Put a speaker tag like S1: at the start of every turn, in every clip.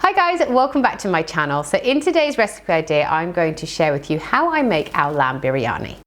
S1: Hi guys, welcome back to my channel. So in today's recipe idea, I'm going to share with you how I make our lamb biryani.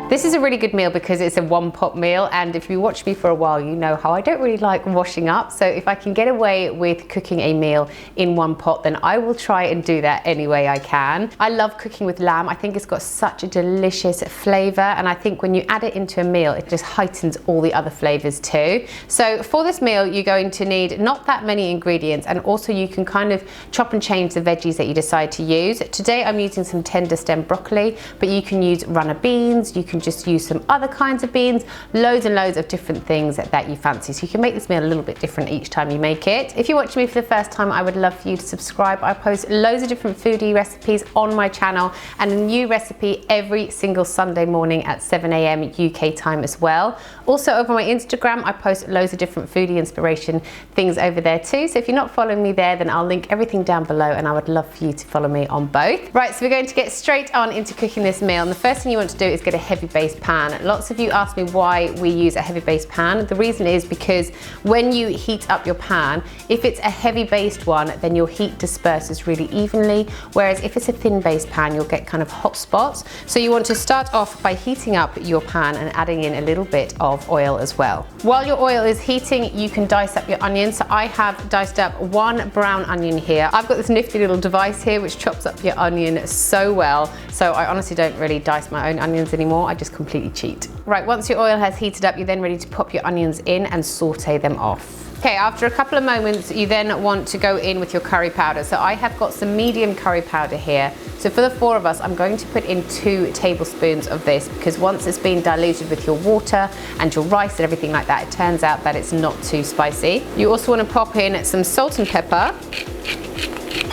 S1: This is a really good meal because it's a one-pot meal, and if you watch me for a while, you know how I don't really like washing up. So if I can get away with cooking a meal in one pot, then I will try and do that any way I can. I love cooking with lamb. I think it's got such a delicious flavor, and I think when you add it into a meal, it just heightens all the other flavors too. So for this meal, you're going to need not that many ingredients, and also you can kind of chop and change the veggies that you decide to use. Today I'm using some tender stem broccoli, but you can use runner beans, you can just use some other kinds of beans, loads and loads of different things that you fancy. So you can make this meal a little bit different each time you make it. If you're watching me for the first time, I would love for you to subscribe. I post loads of different foodie recipes on my channel, and a new recipe every single Sunday morning at 7 AM UK time as well. Also over my Instagram, I post loads of different foodie inspiration things over there too. So if you're not following me there, then I'll link everything down below, and I would love for you to follow me on both. Right, so we're going to get straight on into cooking this meal. And the first thing you want to do is get a heavy base pan. Lots of you ask me why we use a heavy base pan. The reason is because when you heat up your pan, if it's a heavy based one, then your heat disperses really evenly, whereas if it's a thin based pan, you'll get kind of hot spots. So you want to start off by heating up your pan and adding in a little bit of oil as well. While your oil is heating, you can dice up your onions. So I have diced up one brown onion here. I've got this nifty little device here which chops up your onion so well. So I honestly don't really dice my own onions anymore. I just completely cheat. Right, once your oil has heated up, you're then ready to pop your onions in and saute them off. Okay, after a couple of moments, you then want to go in with your curry powder. So I have got some medium curry powder here. So for the four of us, I'm going to put in 2 tablespoons of this, because once it's been diluted with your water and your rice and everything like that, it turns out that it's not too spicy. You also want to pop in some salt and pepper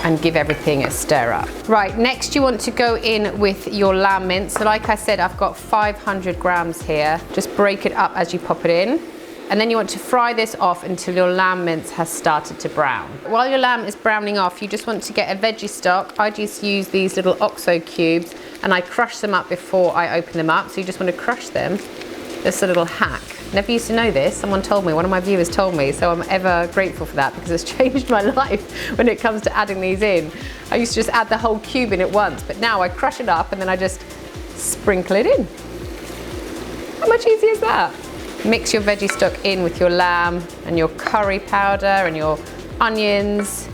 S1: and give everything a stir up. Right, next you want to go in with your lamb mince. So like I said, I've got 500 grams here. Just break it up as you pop it in. And then you want to fry this off until your lamb mince has started to brown. While your lamb is browning off, you just want to get a veggie stock. I just use these little OXO cubes, and I crush them up before I open them up. So you just want to crush them. This a little hack. Never used to know this. Someone told me, one of my viewers told me, so I'm ever grateful for that, because it's changed my life when it comes to adding these in. I used to just add the whole cube in at once, but now I crush it up and then I just sprinkle it in. How much easier is that? Mix your veggie stock in with your lamb and your curry powder and your onions.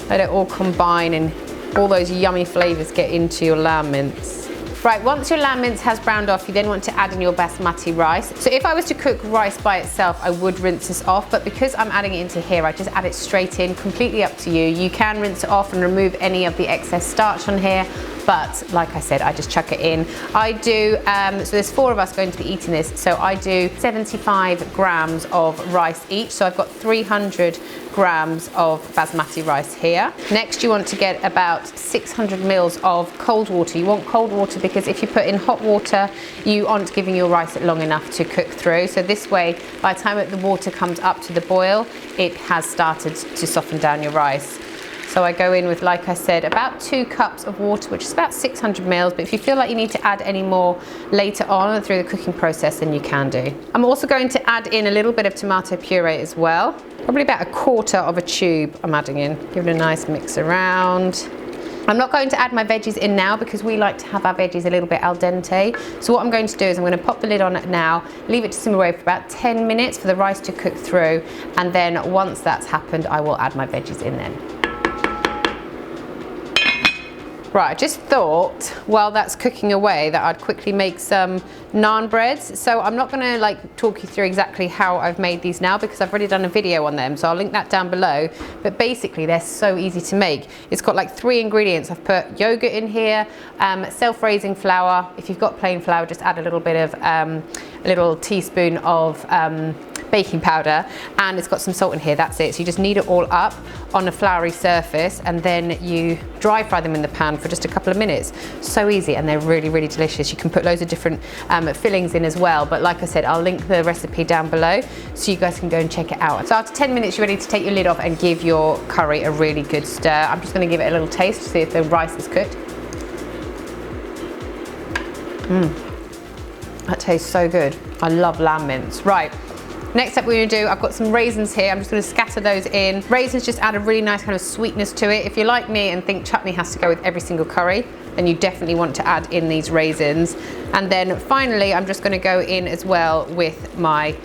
S1: Let it all combine and all those yummy flavors get into your lamb mince. Right, once your lamb mince has browned off, you then want to add in your basmati rice. So if I was to cook rice by itself, I would rinse this off, but because I'm adding it into here, I just add it straight in, completely up to you. You can rinse it off and remove any of the excess starch on here, but like I said, I just chuck it in. I do, so there's 4 of us going to be eating this, so I do 75 grams of rice each, so I've got 300 grams of basmati rice here. Next, you want to get about 600 mils of cold water. You want cold water because if you put in hot water, you aren't giving your rice long enough to cook through. So this way, by the time the water comes up to the boil, it has started to soften down your rice. So I go in with, like I said, about 2 cups of water, which is about 600 mils, but if you feel like you need to add any more later on through the cooking process, then you can do. I'm also going to add in a little bit of tomato puree as well. Probably about 1/4 of a tube I'm adding in. Give it a nice mix around. I'm not going to add my veggies in now because we like to have our veggies a little bit al dente. So what I'm going to do is I'm going to pop the lid on it now, leave it to simmer away for about 10 minutes for the rice to cook through, and then once that's happened, I will add my veggies in then. Right, I just thought while that's cooking away that I'd quickly make some naan breads. So I'm not gonna talk you through exactly how I've made these now because I've already done a video on them, so I'll link that down below. But basically they're so easy to make. It's got like 3 ingredients. I've put yogurt in here, self-raising flour. If you've got plain flour, just add a little bit of, a little teaspoon of baking powder, and it's got some salt in here. That's it. So you just knead it all up on a floury surface, and then you dry fry them in the pan for just a couple of minutes. So easy, and they're really, really delicious. You can put loads of different fillings in as well, but like I said, I'll link the recipe down below so you guys can go and check it out. So after 10 minutes, you're ready to take your lid off and give your curry a really good stir. I'm just going to give it a little taste to see if the rice is cooked. That tastes so good. I love lamb mince. Right, next up we're gonna do, I've got some raisins here. I'm just gonna scatter those in. Raisins just add a really nice kind of sweetness to it. If you're like me and think chutney has to go with every single curry, then you definitely want to add in these raisins. And then finally, I'm just gonna go in as well with my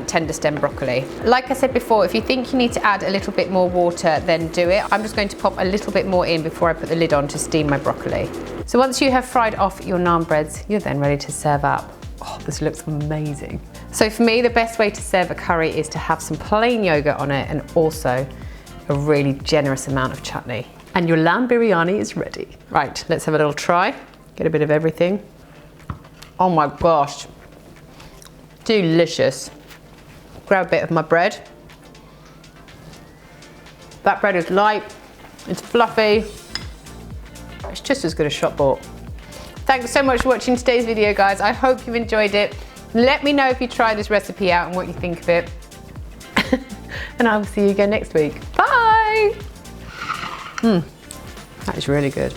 S1: tender stem broccoli. Like I said before, if you think you need to add a little bit more water, then do it. I'm just going to pop a little bit more in before I put the lid on to steam my broccoli. So once you have fried off your naan breads, you're then ready to serve up. Oh, this looks amazing. So for me, the best way to serve a curry is to have some plain yogurt on it and also a really generous amount of chutney. And your lamb biryani is ready. Right, let's have a little try. Get a bit of everything. Oh my gosh, delicious. Grab a bit of my bread. That bread is light, it's fluffy. It's just as good as shop bought. Thanks so much for watching today's video, guys. I hope you've enjoyed it. Let me know if you try this recipe out and what you think of it. And I will see you again next week. Bye! That is really good.